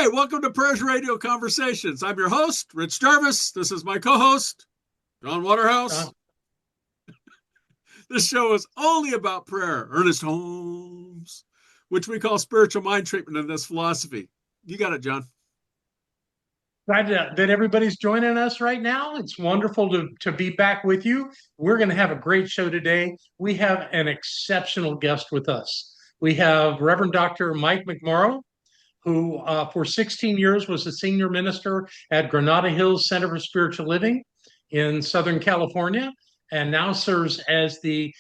Hi, welcome to Prayers Radio Conversations. I'm your host, Rich Jarvis. This is my co-host, John Uh, Waterhouse. This show is only about prayer. Ernest Holmes, which we call spiritual mind treatment in this philosophy. You got it, John. Glad that everybody's joining us right now. It's wonderful to be back with you. We're going to have a great show today. We have an exceptional guest with us. We have Reverend Dr. Mike McMorrow, who for 16 years was a senior minister at Granada Hills Center for Spiritual Living in Southern California, and now serves as the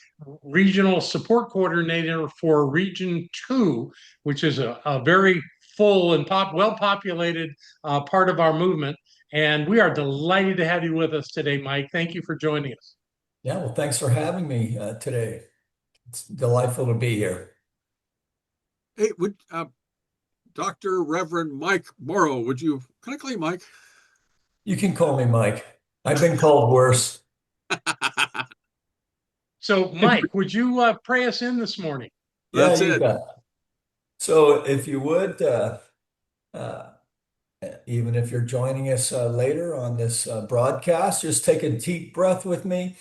regional support coordinator for Region 2, which is a very full and well populated part of our movement. And we are delighted to have you with us today, Mike. Thank you for joining us. Yeah, well, thanks for having me today. It's delightful to be here. Hey, Dr. Reverend Mike Morrow, can I call you Mike? You can call me Mike. I've been called worse. So, Mike, would you pray us in this morning? Yeah, That's you it. bet. So if you would, uh, even if you're joining us later on this broadcast, just take a deep breath with me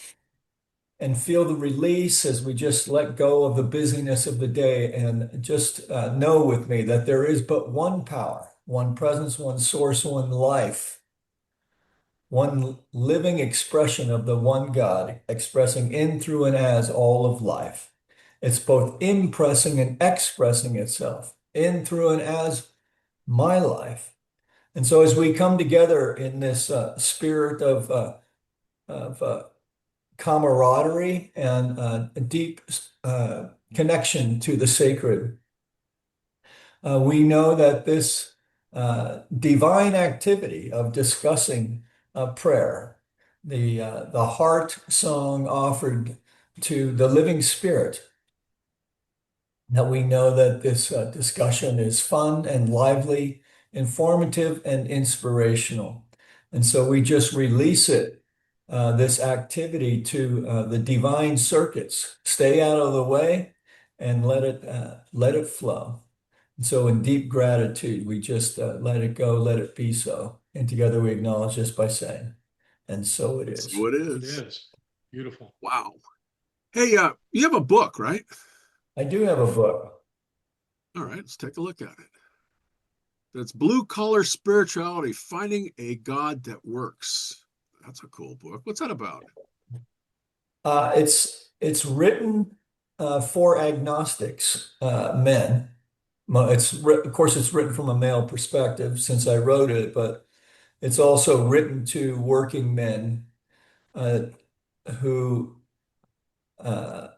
and feel the release as we just let go of the busyness of the day and just know with me that there is but one power, one presence, one source, one life, one living expression of the one God, expressing in, through, and as all of life. It's both impressing and expressing itself in, through, and as my life. And so, as we come together in this spirit of camaraderie and a deep connection to the sacred, we know that this divine activity of discussing prayer, the heart song offered to the living spirit, that we know that this discussion is fun and lively, informative and inspirational. And so we just release it, this activity to the divine circuits. Stay out of the way and let it flow. And so in deep gratitude, we just let it go, let it be so. And together we acknowledge this by saying, and so it is. So it It is. is beautiful. Wow. Hey, you have a book, right? I do have a book. All right, let's take a look at it. That's Blue Collar Spirituality, Finding a God That Works. That's a cool book. What's that about? It's written for agnostics, men. Of course, it's written from a male perspective since I wrote it, but it's also written to working men uh, who uh,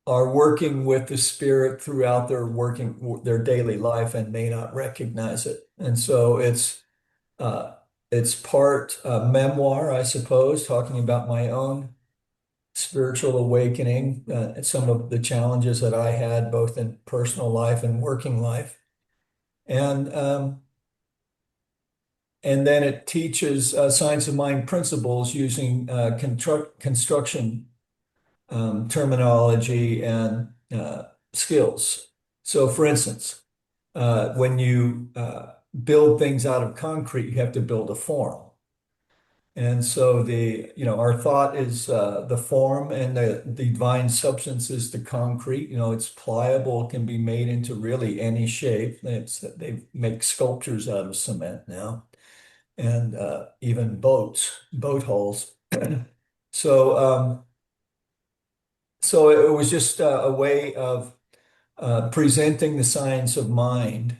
are working with the spirit throughout their daily life and may not recognize it. And so uh, it's part memoir, I suppose, talking about my own spiritual awakening, and some of the challenges that I had both in personal life and working life. And and then it teaches science of mind principles using construction terminology and skills. So, for instance, when you build things out of concrete, you have to build a form. And so our thought is the form, and the divine substance is the concrete. It's pliable, it can be made into really any shape. They make sculptures out of cement now, and even boat hulls. So, so it was just a way of presenting the science of mind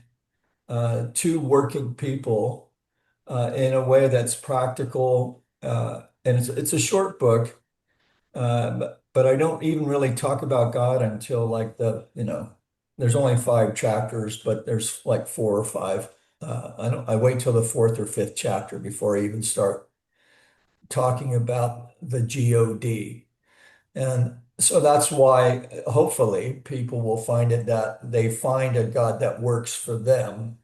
to working people in a way that's practical. And it's a short book, but I don't even really talk about God until there's only 5 chapters, but there's like 4 or 5. I wait till the fourth or fifth chapter before I even start talking about the God. And so that's why hopefully people will find it that they find a God that works for them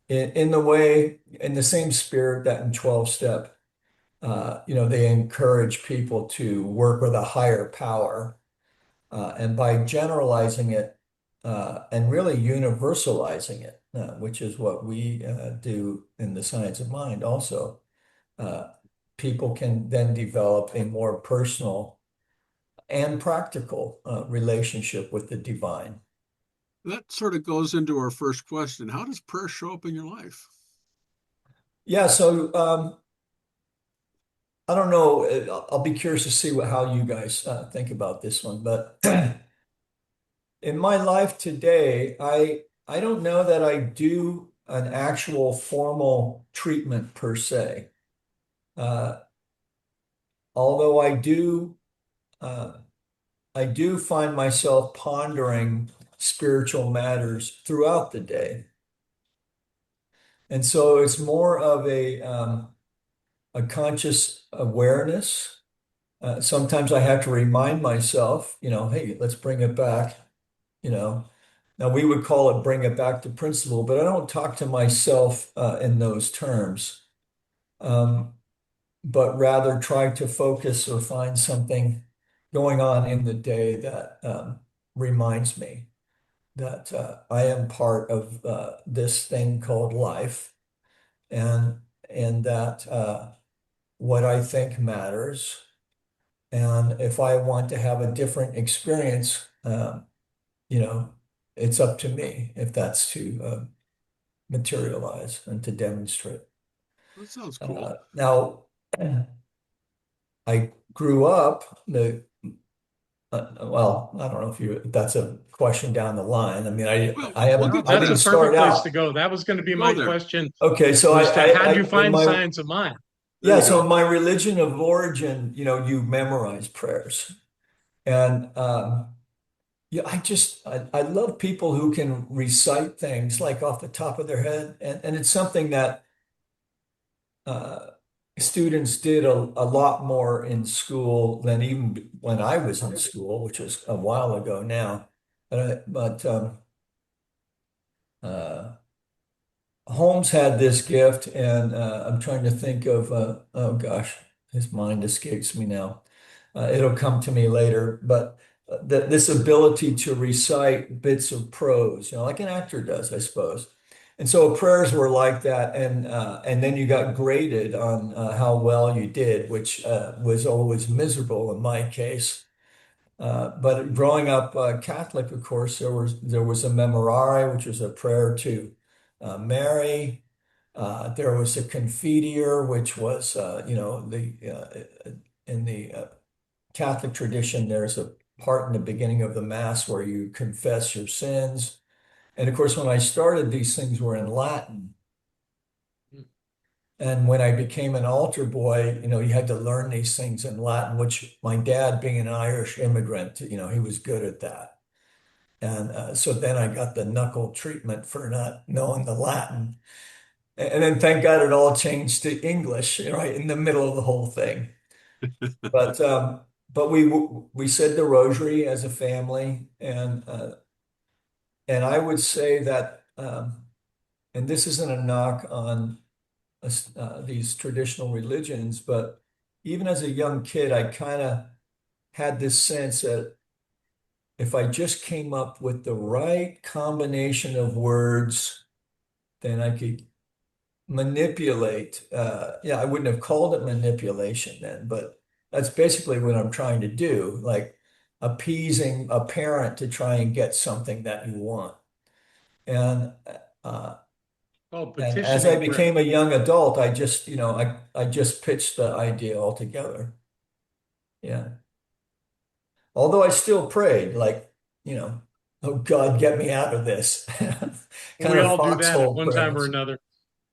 in the same spirit that in 12 step, they encourage people to work with a higher power. And by generalizing it, and really universalizing it, which is what we do in the science of mind also. Uh, People can then develop a more personal and practical relationship with the divine. That sort of goes into our first question. How does prayer show up in your life? Yeah, so I don't know. I'll be curious to see how you guys think about this one. But in my life today, I don't know that I do an actual formal treatment per se. Uh, Although uh, I do find myself pondering spiritual matters throughout the day. And so it's more of a conscious awareness. Sometimes I have to remind myself, hey, let's bring it back, you know. Now we would call it bring it back to principle, but I don't talk to myself in those terms, um, but rather try to focus or find something going on in the day that reminds me that I am part of this thing called life, and and that what I think matters. And if I want to have a different experience, you know, it's up to me if that's to materialize and to demonstrate. That sounds cool. Now, I grew up well, I don't know if that's a question down the line. I mean, Well, I we'll No, haven't, get to I that's didn't a that. start perfect place to out. go. That was going to be Go my there. question, Okay, so was to how'd you in find my, science of mind? There yeah, you so go. in my religion of origin, you memorize prayers. And yeah, I love people who can recite things like off the top of their head. And it's something that uh, students did a lot more in school than even when I was in school, which was a while ago now. But uh, Holmes had this gift, and I'm trying to think of, oh gosh, his mind escapes me now. It'll come to me later, but this ability to recite bits of prose, like an actor does, I suppose. And so prayers were like that, and then you got graded on how well you did, which was always miserable in my case. But growing up Catholic, of course, there was a memorare, which was a prayer to Mary. There was a confiteor, which was, the in the Catholic tradition, there's a part in the beginning of the Mass where you confess your sins. And of course, when I started, these things were in Latin. And when I became an altar boy, you had to learn these things in Latin, which my dad, being an Irish immigrant, he was good at that. And so then I got the knuckle treatment for not knowing the Latin. And then thank God it all changed to English, right in the middle of the whole thing. But we said the rosary as a family, and I would say that, and this isn't a knock on these traditional religions, but even as a young kid, I kind of had this sense that if I just came up with the right combination of words, then I could manipulate. Yeah, I wouldn't have called it manipulation then, but that's basically what I'm trying to do, like appeasing a parent to try and get something that you want. And uh, Oh, and as I petitioning prayer. became a young adult, I just pitched the idea altogether. Yeah. Although I still prayed, like, oh God, get me out of this. Kind We of all do that at foxhole one time or prayers. another.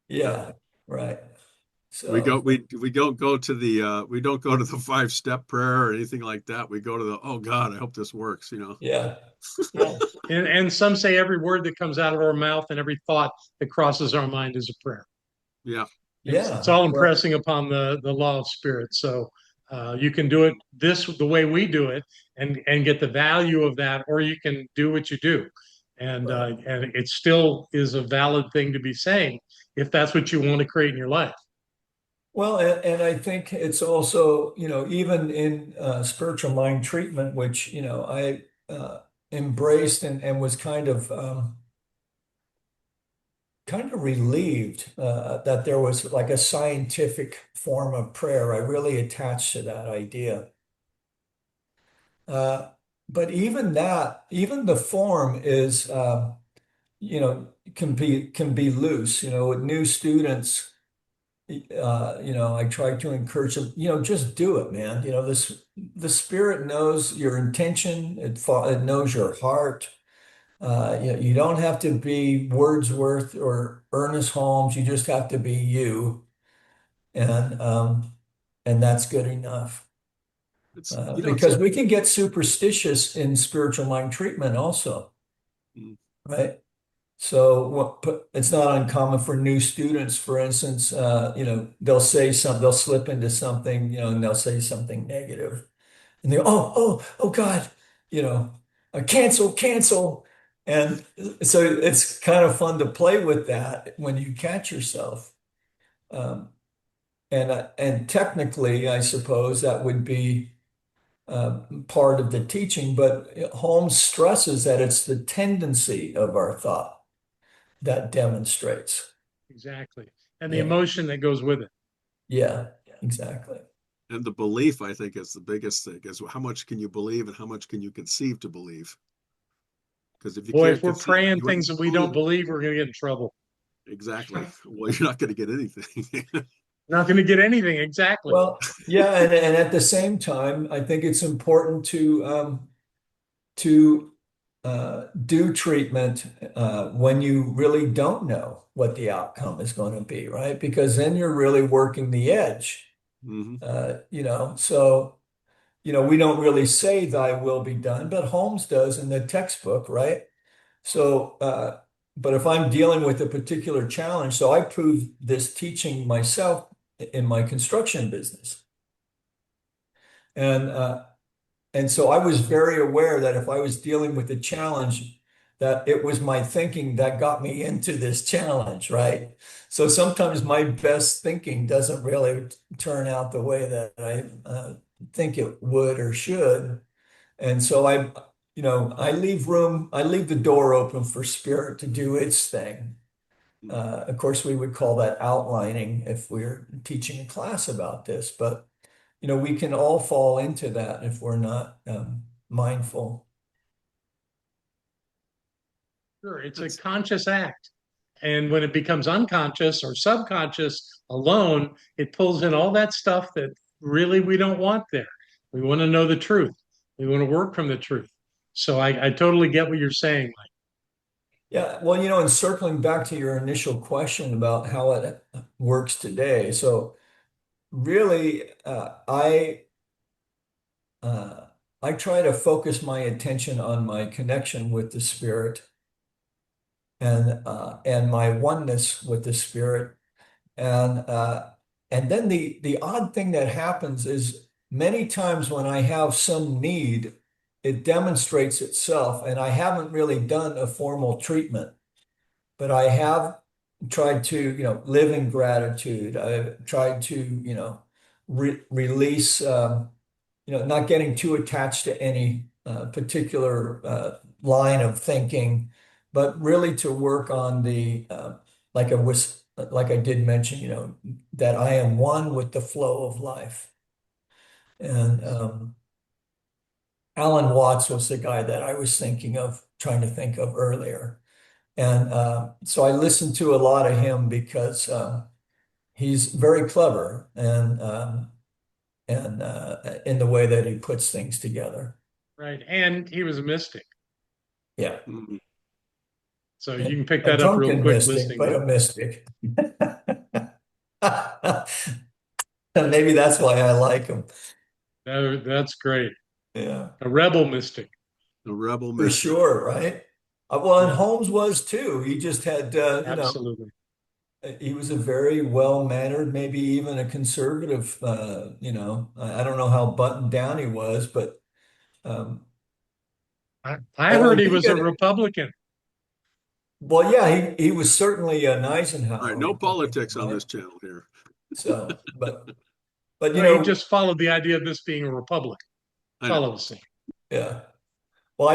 Yeah, right. We go So we don't go to the we don't go to the 5-step prayer or anything like that. We go to the, oh God, I hope this works. yeah, yeah, And some say every word that comes out of our mouth and every thought that crosses our mind is a prayer. Yeah. It's yeah. all Well, impressing upon the law of spirit. So you can do it the way we do it and get the value of that, or you can do what you do, right. and it still is a valid thing to be saying if that's what you want to create in your life. Well, and I think it's also, even in spiritual mind treatment, which, I embraced and was kind of relieved that there was like a scientific form of prayer. I really attached to that idea. Uh, but even that, even the form is, can be loose. With new students, I try to encourage them. Just do it, man. The Spirit knows your intention. It knows your heart. You don't have to be Wordsworth or Ernest Holmes. You just have to be you, and um, and that's good enough. It's Because we can get superstitious in spiritual mind treatment also, mm, right? So it's not uncommon for new students, for instance, they'll slip into something, and they'll say something negative, and they go, oh God, you know, cancel. And so it's kind of fun to play with that when you catch yourself. Um, and technically, I suppose that would be part of the teaching, but Holmes stresses that it's the tendency of our thought that demonstrates. Exactly. And the Yeah, emotion that goes with it. yeah, exactly. and the belief, I think, is the biggest thing. Is how much can you believe and how much can you conceive to believe? Because if you Boy, can't if we're conceive it, praying you ain't things that we don't believing it. believe, we're going to get in trouble. Exactly. Well, you're not going to get anything. Not going to get anything. Exactly. Well, yeah, and at the same time, I think it's important to do treatment when you really don't know what the outcome is going to be, right? Because then you're really working the edge. Hmm. So we don't really say "Thy will be done," but Holmes does in the textbook, right? So, but if I'm dealing with a particular challenge, so I proved this teaching myself in my construction business. And and so I was very aware that if I was dealing with a challenge, that it was my thinking that got me into this challenge, right? So sometimes my best thinking doesn't really turn out the way that I think it would or should. And so I leave the door open for spirit to do its thing. Of course, we would call that outlining if we're teaching a class about this, but we can all fall into that if we're not mindful. Sure. It's a That's conscious act. And when it becomes unconscious or subconscious alone, it pulls in all that stuff that really we don't want there. We want to know the truth. We want to work from the truth. So I totally get what you're saying. Yeah, well, and circling back to your initial question about how it works today. So really, uh, I try to focus my attention on my connection with the spirit and my oneness with the spirit. And then the odd thing that happens is many times when I have some need, it demonstrates itself, and I haven't really done a formal treatment, but I have tried to, live in gratitude. I've tried to, release, not getting too attached to any particular line of thinking, but really to work on like I did mention, that I am one with the flow of life. And Alan Watts was the guy that I was trying to think of earlier. And so I listened to a lot of him because he's very clever and in the way that he puts things together. Right. And he was a mystic. Yeah. mhm. So you can pick A that up real drunken quick mystic, listening but to a him. mystic. Maybe that's why I like him. That's great. Yeah, A rebel mystic. The rebel for mystic. sure, right? Well, and Yeah, Holmes was too. He just had, absolutely. he was a very well-mannered, maybe even a conservative, I don't know how buttoned down he was, but um, I I heard he think was a Republican. well, yeah, he was certainly an All right, Eisenhower no Republican, politics on right? this channel here. So, but No, he just followed the idea of this being a republic. I That's all I know. was saying. yeah. Well,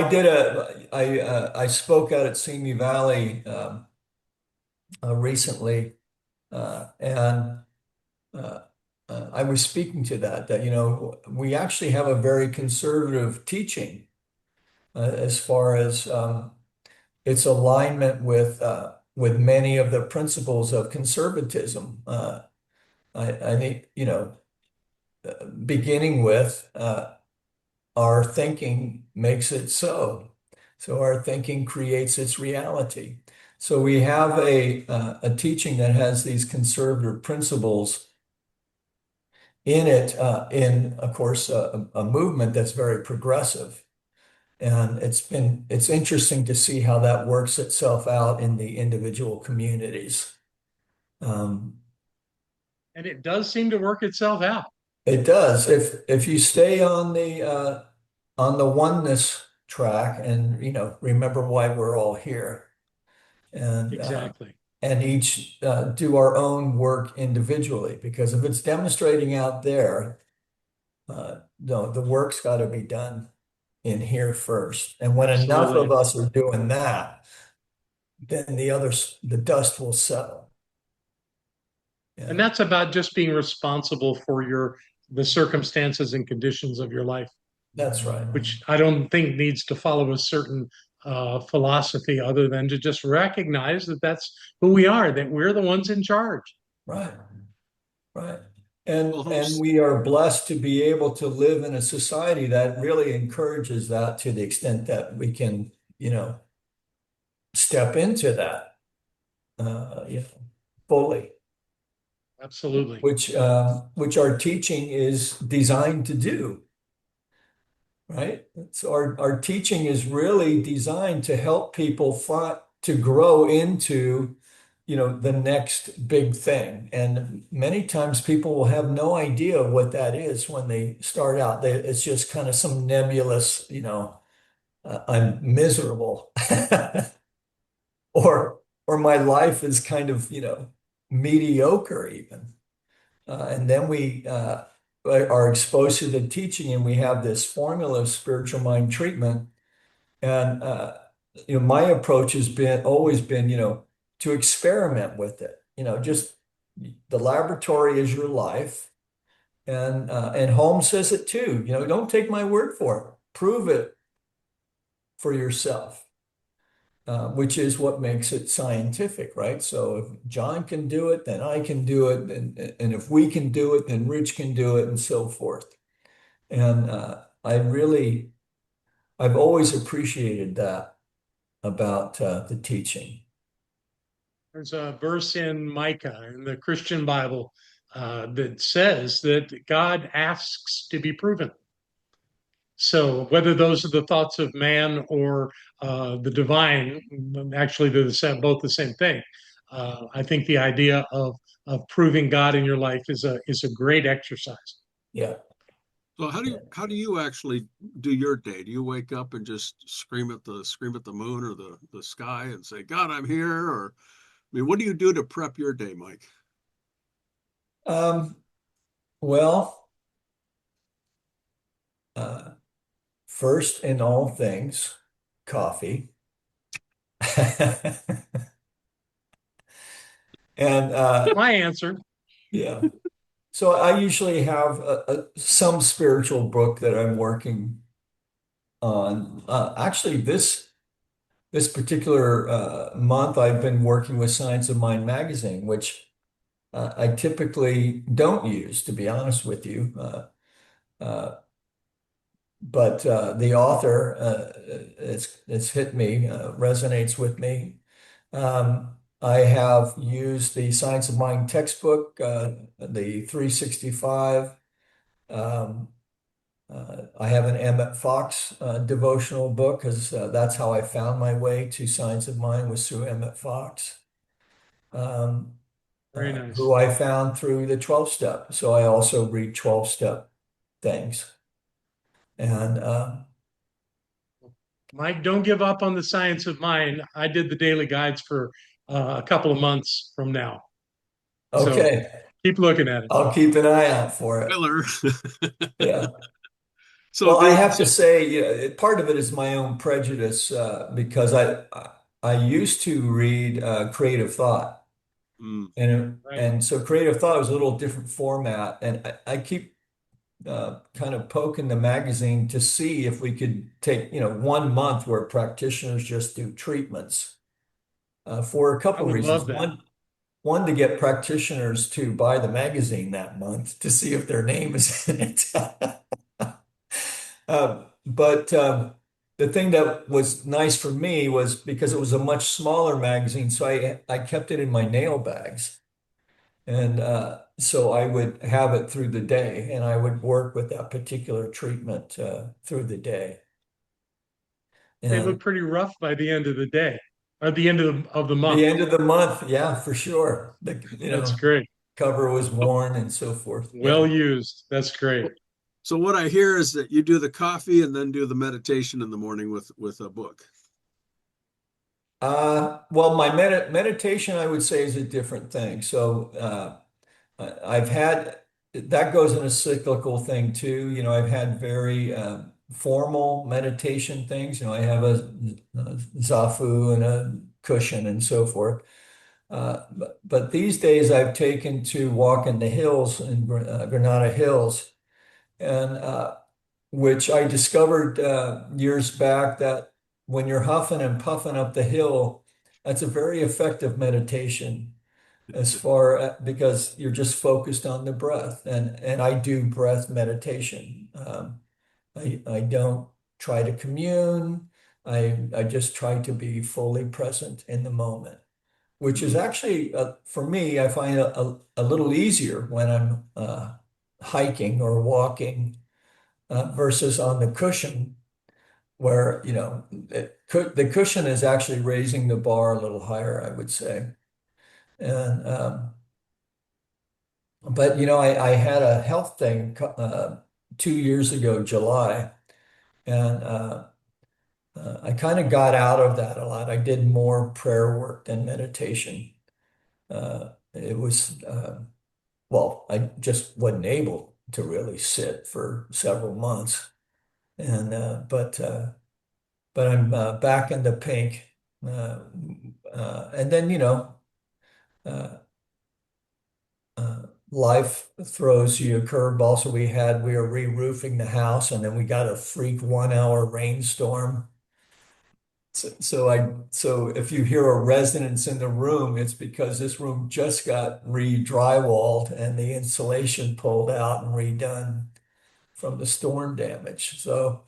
I spoke out at Simi Valley recently, and uh, I was speaking to that we actually have a very conservative teaching as far as its alignment with many of the principles of conservatism. I think beginning with our thinking makes it so. So our thinking creates its reality. So we have a teaching that has these conservative principles in it, in of course a movement that's very progressive. And it's interesting to see how that works itself out in the individual communities. Um, And it does seem to work itself out. it does. If you stay on the oneness track and remember why we're all here and Exactly. each do our own work individually, because if it's demonstrating out there, no, the work's got to be done in here first. And when enough of Absolutely. us are doing that, then the dust will settle. And Yeah, that's about just being responsible for the circumstances and conditions of your life, that's right. which I don't think needs to follow a certain philosophy other than to just recognize that that's who we are, that we're the ones in charge. Right, right. Well, And Holmes, we are blessed to be able to live in a society that really encourages that to the extent that we can, step into that, fully, Absolutely. which our teaching is designed to do, right? So our teaching is really designed to help people find to grow into, the next big thing. And many times people will have no idea what that is when they start out. It's just kind of some nebulous, I'm miserable, or my life is kind of, mediocre even. And then we are exposed to the teaching, and we have this formula of spiritual mind treatment. And my approach has been always been, to experiment with it. Just the laboratory is your life, and Holmes says it too. Don't take my word for it. Prove it for yourself. Which is what makes it scientific, right? So if John can do it, then I can do it, and if we can do it, then Rich can do it, and so forth. And I've always appreciated that about the teaching. There's a verse in Micah in the Christian Bible that says that God asks to be proven. So whether those are the thoughts of man or the divine, actually they're both the same thing. I think the idea of proving God in your life is a great exercise. Yeah. so how do you actually do your day? Do you wake up and just scream at the moon or the sky and say, God, I'm here? Or I mean, what do you do to prep your day, Mike? Um, well, uh, first in all things, coffee. And My answer. yeah. So I usually have some spiritual book that I'm working on. Actually, this particular month, I've been working with Science of Mind magazine, which I typically don't use, to be honest with you. Uh, but the author, it's hit me, resonates with me. I have used the Science of Mind textbook, the 365. Um, I have an Emmett Fox devotional book, because that's how I found my way to Science of Mind, was through Emmett Fox, um, Very nice. who I found through the 12 step. So I also read 12 step things. And Mike, don't give up on the science of mind. I did the daily guides for a couple of months from now. So okay, keep looking at it. I'll keep an eye out for it. Tyler. Yeah. So Well, I the have to say, part of it is my own prejudice because I used to read Creative Thought, mm, Right. and so Creative Thought was a little different format, and I keep kind of poking the magazine to see if we could take 1 month where practitioners just do treatments for a I couple would reasons. love that. One to get practitioners to buy the magazine that month to see if their name is in it. But the thing that was nice for me was because it was a much smaller magazine, so I kept it in my nail bags. And so I would have it through the day and I would work with that particular treatment through the day. They And look pretty rough by the end of the day, or the end of the month. the end of the month, yeah, for sure. That's great. Cover was worn and so forth. Well Yeah. used. That's great. so what I hear is that you do the coffee and then do the meditation in the morning with a book. Well, my meditation, I would say, is a different thing. So I've had that goes in a cyclical thing too. I've had very formal meditation things. I have a zafu and a cushion and so forth. But these days I've taken to walk in the hills in Granada Hills, and which I discovered years back that when you're huffing and puffing up the hill, that's a very effective meditation as far because you're just focused on the breath, and I do breath meditation. I don't try to commune. I just try to be fully present in the moment, which is Mm, actually for me, I find a little easier when I'm hiking or walking versus on the cushion where the cushion is actually raising the bar a little higher, I would say. And but I had a health thing 2 years ago, July, and I kind of got out of that a lot. I did more prayer work than meditation. It was well, I just wasn't able to really sit for several months, and but I'm back in the pink, uh, and then Uh, life throws you a curveball. So we were re-roofing the house and then we got a freak 1 hour rainstorm. So if you hear a resonance in the room, it's because this room just got re-drywalled and the insulation pulled out and redone from the storm damage. So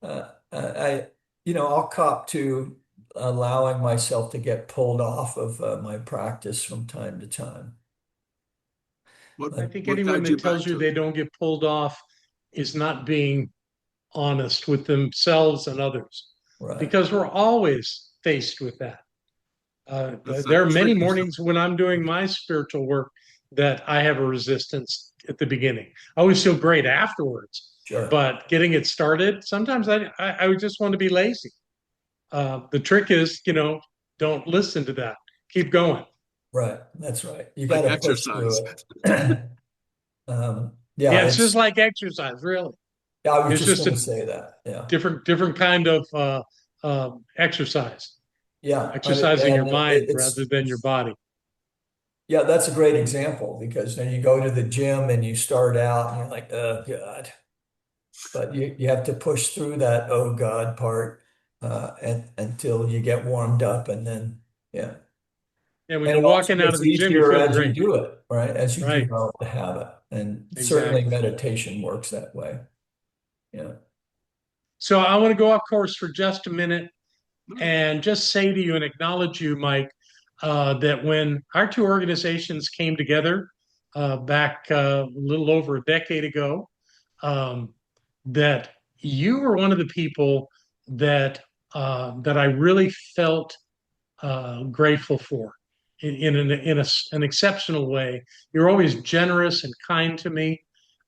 I'll cop to allowing myself to get pulled off of my practice from time to time. what I But think what anyone guides you that back tells you to it? they don't get pulled off is not being honest with themselves and others, right. because we're always faced with that. That's There that are many tricky stuff. mornings when I'm doing my spiritual work that I have a resistance at the beginning. I always feel great afterwards, Sure. but getting it started, sometimes I would just want to be lazy. The trick is, don't listen to that. Keep going. Right. That's right. You got Like to push through exercise. it. Yeah, Yeah, it's just like exercise, really. I was It's just just going to a say that. Yeah. different kind of exercise, Yeah. exercising your mind rather than your body. yeah, that's a great example because then you go to the gym and you start out and you're like, oh God. But you have to push through that oh God part and until you get warmed up and then, yeah. And when And you're it also walking out of gets the gym, you easier feel as you great. do it, right? As you Right. develop the habit. And certainly Exactly. meditation works that way. Yeah. So I want to go off course for just a minute Mm, and just say to you and acknowledge you, Mike, that when our two organizations came together back a little over a decade ago, um, that you were one of the people that I really felt grateful for in an exceptional way. You're always generous and kind to me.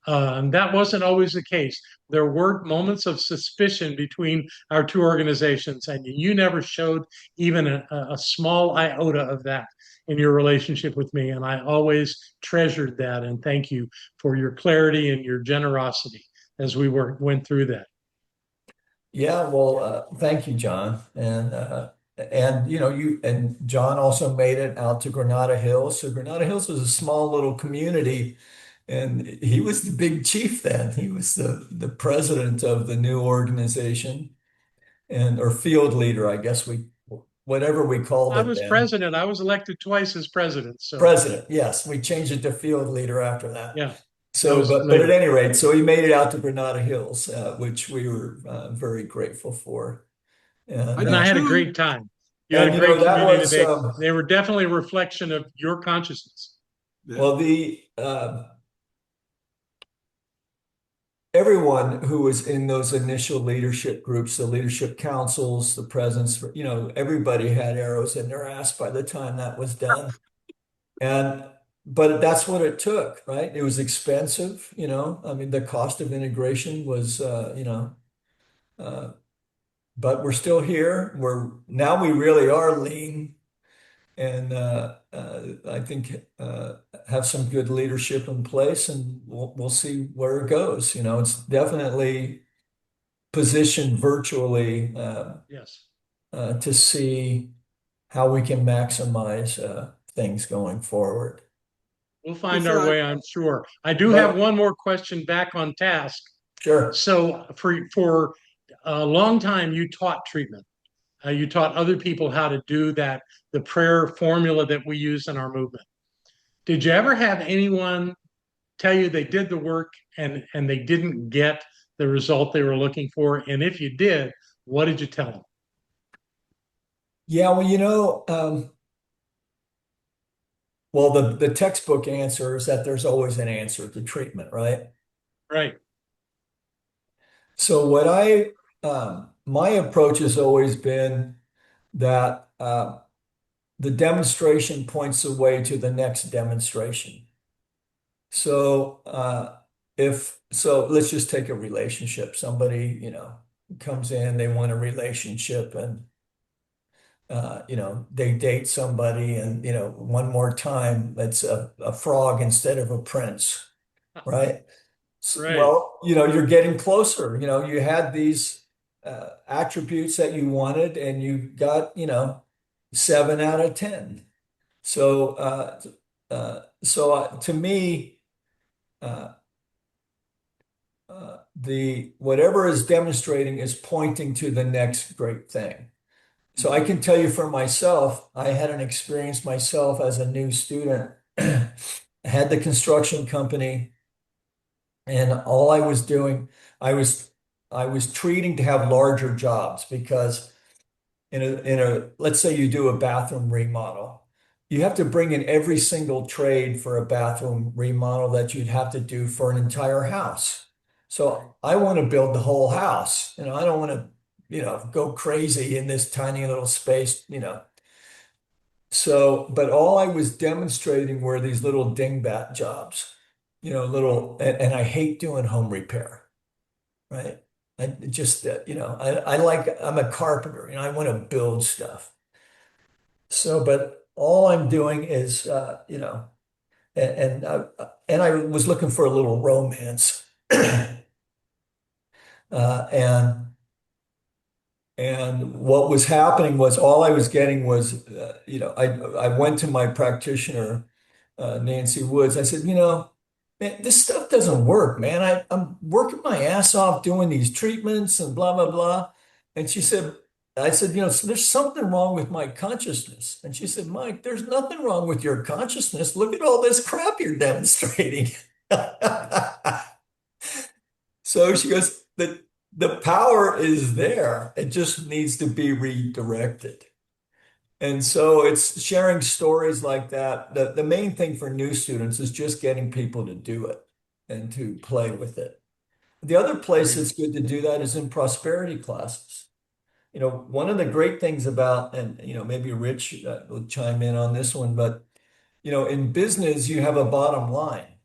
And that wasn't always the case. There were moments of suspicion between our two organizations, and you never showed even a small iota of that in your relationship with me. And I always treasured that. And thank you for your clarity and your generosity. as we went through that. Yeah, well, thank you, John. And you know, you and John also made it out to Granada Hills. So Granada Hills was a small little community, and he was the big chief then. He was the president of the new organization and or field leader, I guess we whatever we called I it was then. president. I was elected twice as president. So President, yes, we changed it to field leader after that. yeah, that So, was but at later. any rate, so he made it out to Granada Hills, which we were very grateful for. I And And I did had a too. great time. You had a and you know great that community was today. They were definitely a reflection of your consciousness. Yeah. well the everyone who was in those initial leadership groups, the leadership councils, the presidents, you know, everybody had arrows in their ass by the time that was done. And but that's what it took, right? It was expensive, you know. I mean, the cost of integration was, uh, but we're still here. We're now we really are lean, and I think have some good leadership in place, and we'll see where it goes. You know, it's definitely positioned virtually Yes. to see how we can maximize things going forward. We'll Well, find our Fred, way, I'm sure. I do have But one more question back on task. sure. So for a long time, you taught treatment. You taught other people how to do that, the prayer formula that we use in our movement. Did you ever have anyone tell you they did the work and they didn't get the result they were looking for? And if you did, what did you tell them? Yeah, well, you know, well, the textbook answer is that there's always an answer to treatment, right? Right. So what my approach has always been that the demonstration points the way to the next demonstration. So if so, let's just take a relationship. Somebody, you know, comes in, they want a relationship, and you know, they date somebody, and you know, one more time, it's a frog instead of a prince, right? Right. Well, you know, you're getting closer. You know, you had these attributes that you wanted, and you got, you know, 7 out of 10. So, to me, uh, the whatever is demonstrating is pointing to the next great thing. So I mhm. can tell you for myself, I had an experience myself as a new student. I had the construction company. And all I was doing, I was I was treating to have larger jobs because in a let's say you do a bathroom remodel, you have to bring in every single trade for a bathroom remodel that you'd have to do for an entire house. Right. So I want to build the whole house. You know, I don't want to, you know, go crazy in this tiny little space, you know. So, but all I was demonstrating were these little dingbat jobs, you know, and I hate doing home repair, right? I just, you know, I'm a carpenter, you know, I want to build stuff. So, but all I'm doing is, you know, and I was looking for a little romance. And what was happening was all I was getting was, you know, I went to my practitioner, Nancy Woods. I said, you know, man, this stuff doesn't work, man. I'm working my ass off doing these treatments and blah, blah, blah. And she said, I said, you know, so there's something wrong with my consciousness. And she said, Mike, there's nothing wrong with your consciousness. Look at all this crap you're demonstrating. So she goes, the power is there. It just needs to be redirected. And so it's sharing stories like that. The main thing for new students is just getting people to do it and to play with it. The other place Great. that's good to do that is in prosperity classes. You know, one of the great things about, and you know, maybe Rich will chime in on this one, but you know, in business, you have a bottom line.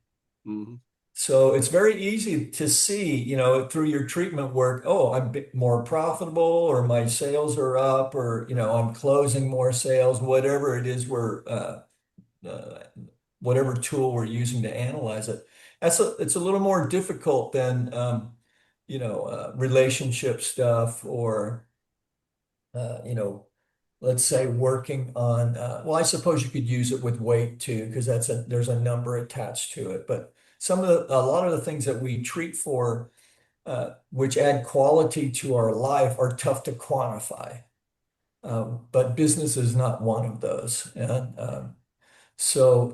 Mhm. So it's very easy to see, you know, through your treatment work, oh, I'm more profitable or my sales are up or, you know, I'm closing more sales, whatever it is uh, whatever tool we're using to analyze it. It's a little more difficult than relationship stuff or, you know, let's say working on, well, I suppose you could use it with weight too, because there's a number attached to it. But a lot of the things that we treat for, which add quality to our life are tough to quantify. But business is not one of those. And so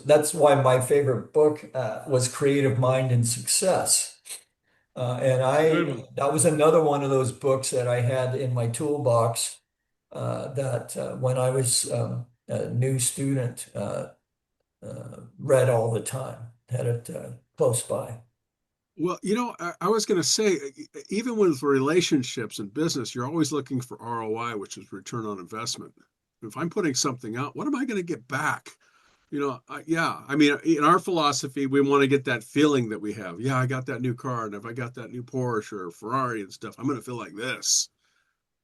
that's why my favorite book was Creative Mind and Success. Good one. That was another one of those books that I had in my toolbox that when I was a new student, read all the time, had it close by. Well, I was going to say, even with relationships and business, you're always looking for ROI, which is return on investment. If I'm putting something out, what am I going to get back? Yeah. I mean, in our philosophy, we want to get that feeling that we have. Yeah, I got that new car, and if I got that new Porsche or Ferrari and stuff, I'm going to feel like this.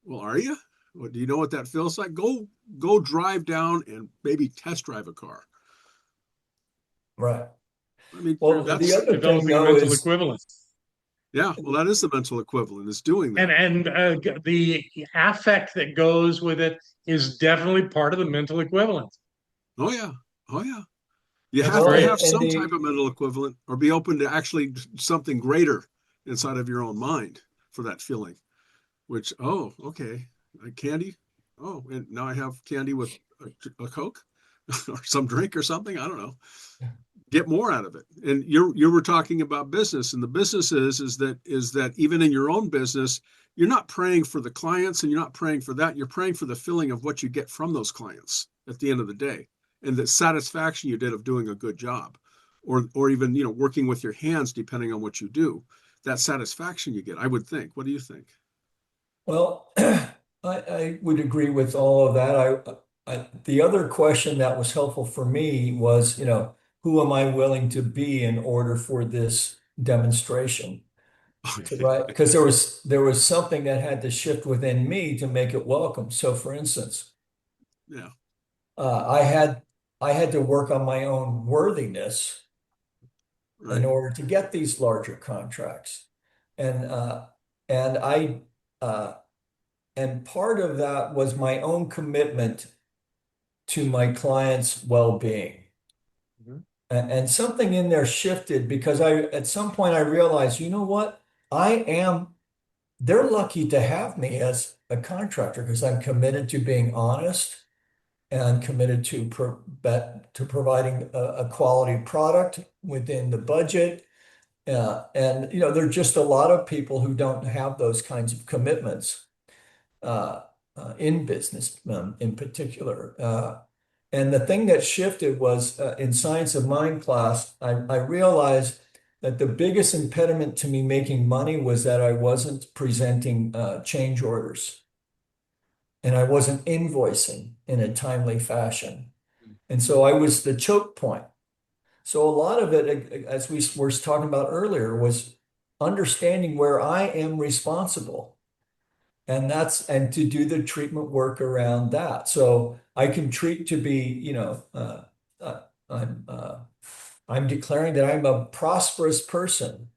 Well, are you? Well, do you know what that feels like? Go drive down and maybe test drive a car. Right. I mean, Well, the that's other thing Developing a though mental is, equivalent. yeah. Well, that is the mental equivalent. Is doing that. And the affect that goes with it is definitely part of the mental equivalent. Oh yeah. Oh yeah. You That's have to well, great. have and some type of mental equivalent or be open to actually something greater inside of your own mind for that feeling, which, oh, okay, candy. Oh, and now I have candy with a Coke or some drink or something. I don't know. Get more out of it. And you were talking about business, and the business is that even in your own business, you're not praying for the clients and you're not praying for that. You're praying for the feeling of what you get from those clients at the end of the day and the satisfaction you did of doing a good job or even, working with your hands, depending on what you do, that satisfaction you get, I would think. What do you think? well, I would agree with all of that. The other question that was helpful for me was, who am I willing to be in order for this demonstration to write? Because there was something that had to shift within me to make it welcome. So, for instance, Yeah. uh, I had I had to work on my own worthiness in Right. order to get these larger contracts, and and I. Uh, And part of that was my own commitment to my clients' well-being. Mhm. And something in there shifted because at some point I realized, you know what? They're lucky to have me as a contractor because I'm committed to being honest and I'm committed to providing a quality product within the budget. And there are just a lot of people who don't have those kinds of commitments. uh, in business in particular. And the thing that shifted was in Science of Mind class, I realized that the biggest impediment to me making money was that I wasn't presenting change orders and I wasn't invoicing in a timely fashion. And so I was the choke point. So a lot of it, as we were talking about earlier, was understanding where I am responsible and to do the treatment work around that. So I can treat to be, uh, I'm uh, I'm declaring that I'm a prosperous person.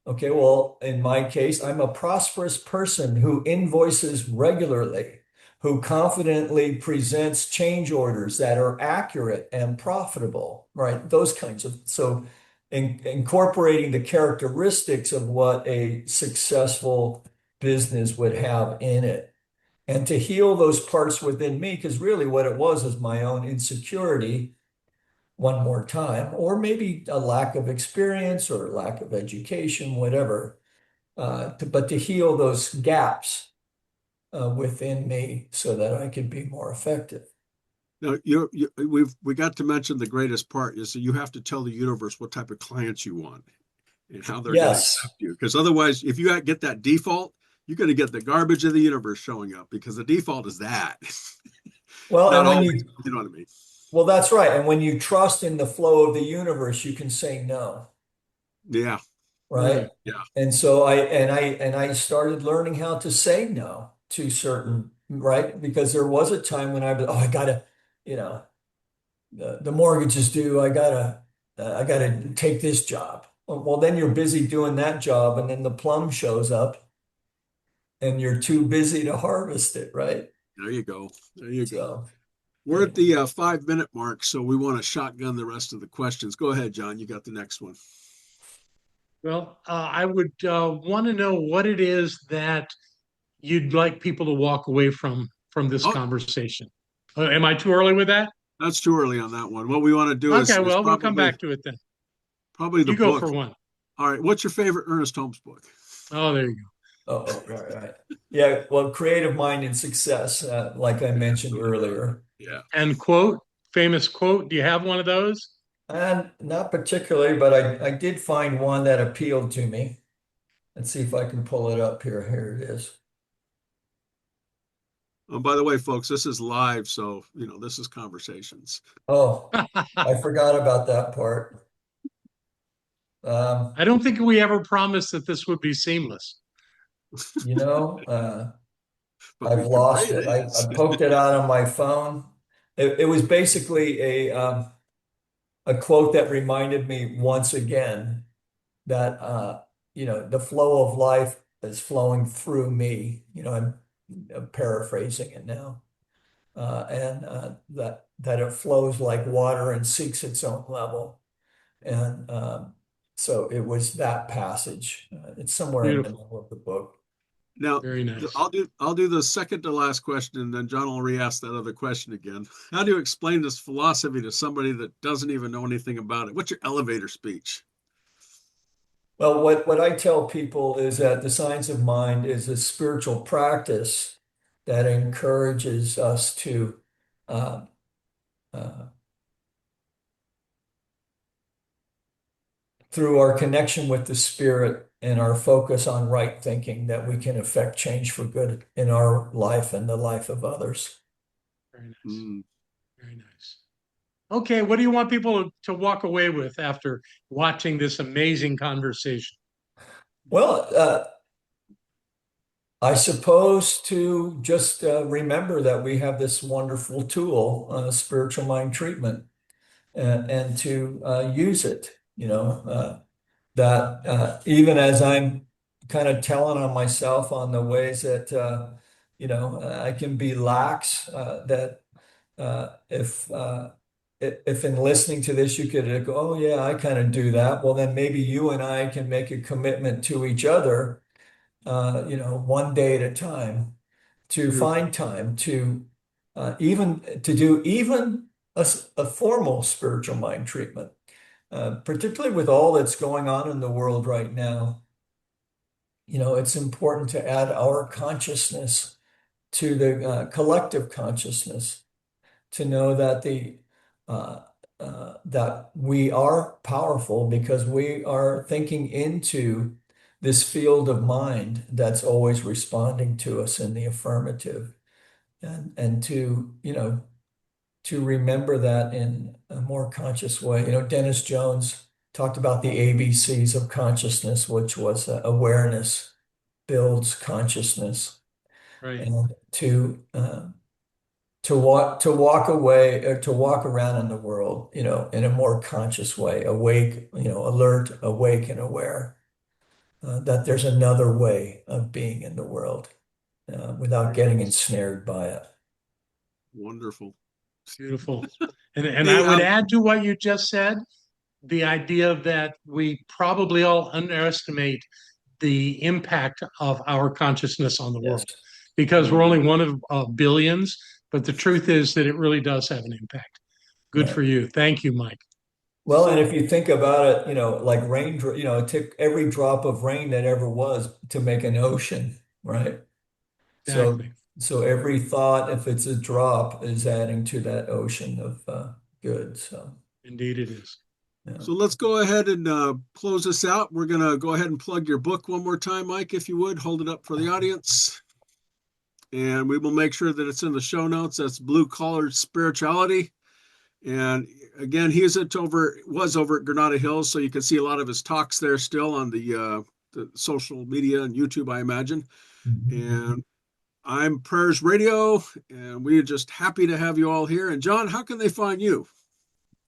Okay, well, in my case, I'm a prosperous person who invoices regularly, who confidently presents change orders that are accurate and profitable, right? Those kinds of, so incorporating the characteristics of what a successful business would have in it. And to heal those parts within me, because really what it was is my own insecurity one more time, or maybe a lack of experience or lack of education, whatever. But to heal those gaps within me so that I could be more effective. Now, we got to mention the greatest part is that you have to tell the universe what type of clients you want and how they're going to Yes. accept you. Because otherwise, if you get that default, you're going to get the garbage of the universe showing up because the default is that. Well, Not and when always, you, you know what I mean? well, that's right. And when you trust in the flow of the universe, you can say no, Yeah. right? Mm. Yeah. And so I started learning how to say no to certain, right? Because there was a time when I was, oh, I gotta, you know, the mortgage is due. I gotta take this job. well, then you're busy doing that job, and then the plum shows up, and you're too busy to harvest it, right? There you go. There you go. So, We're at anyway. the 5 minute mark, so we want to shotgun the rest of the questions. Go ahead, John. You got the next one. Well, I would want to know what it is that you'd like people to walk away from this Oh, conversation. Am I too early with that? that's too early on that one. What we want to do Okay, is well, we'll come probably back to it then. the You go book. for one. All right. What's your favorite Ernest Holmes book? Oh, there you go. Oh, right, right. Yeah, well, creative mind and success, like I mentioned earlier. Yeah. And quote, famous quote. Do you have one of those? And not particularly, but I did find one that appealed to me. Let's see if I can pull it up here. Here it is. Oh, by the way, folks, this is live, so this is conversations. Oh, I forgot about that part. Um, I don't think we ever promised that this would be seamless. you know, But I've we can pray lost it it. I is. poked it out on my phone. It was basically a quote that reminded me once again that the flow of life is flowing through me. I'm paraphrasing it now, and that it flows like water and seeks its own level. And so it was that passage. It's somewhere in the Beautiful. middle of the book. Now, Very nice. I'll do the second to last question, and then John will re-ask that other question again. How do you explain this philosophy to somebody that doesn't even know anything about it? What's your elevator speech? Well, what I tell people is that the science of mind is a spiritual practice that encourages us to uh, uh, through our connection with the spirit and our focus on right thinking, that we can affect change for good in our life and the life of others. Very nice. Mm. Very nice. Okay, what do you want people to walk away with after watching this amazing conversation? Well, I suppose to just remember that we have this wonderful tool, spiritual mind treatment, and to use it. That even as I'm kind of telling on myself on the ways that I can be lax, that if in listening to this you could go, oh yeah, I kind of do that. Well, then maybe you and I can make a commitment to each other, one day at a time, to Beautiful. find time to even to do even a formal spiritual mind treatment, particularly with all that's going on in the world right now. It's important to add our consciousness to the collective consciousness, to know that uh, that we are powerful because we are thinking into this field of mind that's always responding to us in the affirmative, and to remember that in a more conscious way. Dennis Jones talked about the ABCs of consciousness, which was awareness builds consciousness, Right. and to walk away, or to walk around in the world, in a more conscious way, awake, alert, awake, and aware, that there's another way of being in the world, without Very getting nice. ensnared by it. Wonderful. Beautiful. And I Hey, would add to what you just said, the idea that we probably all underestimate the impact of our consciousness on the Yes. world because we're Right. only one of billions. But the truth is that it really does have an impact. Good Right. for you. Thank you, Mike. Well, and if you think about it, like rain, it took every drop of rain that ever was to make an ocean, right? So, Exactly. so every thought, if it's a drop, is adding to that ocean of good. So, Indeed, it is. yeah. so let's go ahead and close this out. We're going to go ahead and plug your book one more time, Mike, if you would. Hold it up for the audience. And we will make sure that it's in the show notes. That's Blue Collar Spirituality. And again, was over at Granada Hills, so you can see a lot of his talks there still on the social media and YouTube, I imagine. And I'm Prayers Radio, and we're just happy to have you all here. And John, how can they find you?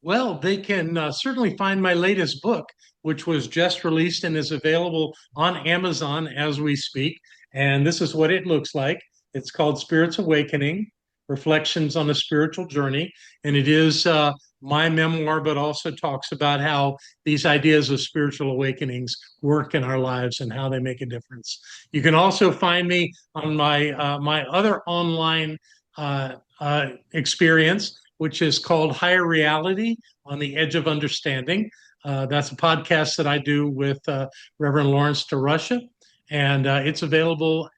Well, they can certainly find my latest book, which was just released and is available on Amazon as we speak. And this is what it looks like. It's called Spirits Awakening, Reflections on a Spiritual Journey. And it is my memoir, but also talks about how these ideas of spiritual awakenings work in our lives and how they make a difference. You can also find me on my other online experience, which is called Higher Reality on the Edge of Understanding. That's a podcast that I do with Reverend Lawrence DeRusha, and it's available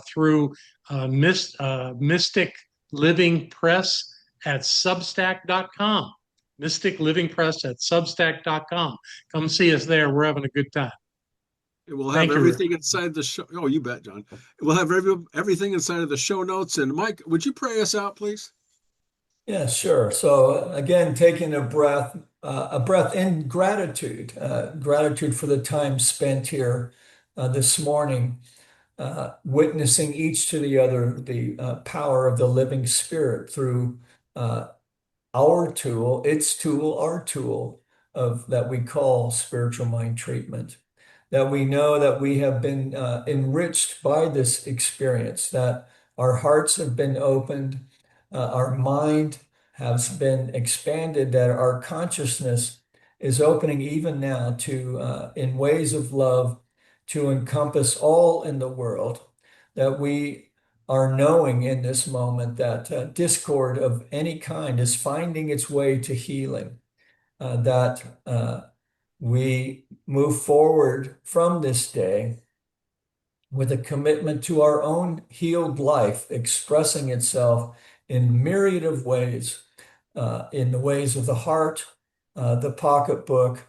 through Mystic Living Press at substack.com. Mystic Living Press at substack.com. Come see us there. We're having a good time. We'll have Thank you, Rick. everything inside the show. Oh, you bet, John. We'll have everything inside of the show notes. And Mike, would you pray us out, please? Yeah, sure. So again, taking a breath in gratitude, gratitude for the time spent here this morning, witnessing each to the other the power of the living spirit through uh, our tool, its tool, our tool of that we call spiritual mind treatment. That we know that we have been enriched by this experience, that our hearts have been opened, our mind has been expanded, that our consciousness is opening even now to, in ways of love, to encompass all in the world, that we are knowing in this moment that discord of any kind is finding its way to healing, that we move forward from this day with a commitment to our own healed life, expressing itself in myriad of ways, in the ways of the heart, the pocketbook,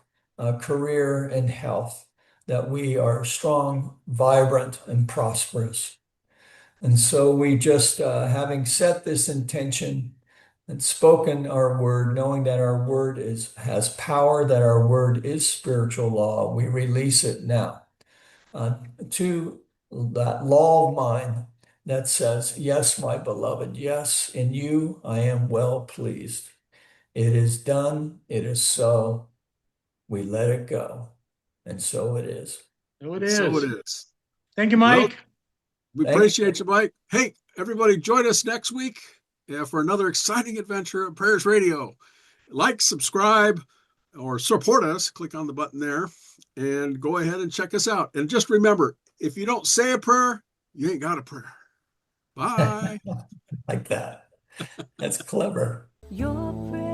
career, and health, that we are strong, vibrant, and prosperous. And so we just, having set this intention and spoken our word, knowing that our word has power, that our word is spiritual law, we release it now to that law of mine that says, yes, my beloved, yes, in you I am well pleased. It is done. It is so. We let it go. And so it is. So it And so it is. is. Thank you, Well, Mike. we Thank appreciate you, Mike. Hey, everybody, join us next week for another exciting adventure of Prayers Radio. Like, subscribe, or support us. Click on the button there and go ahead and check us out. And just remember, if you don't say a prayer, you ain't got a prayer. Bye. like that. That's clever. Your prayer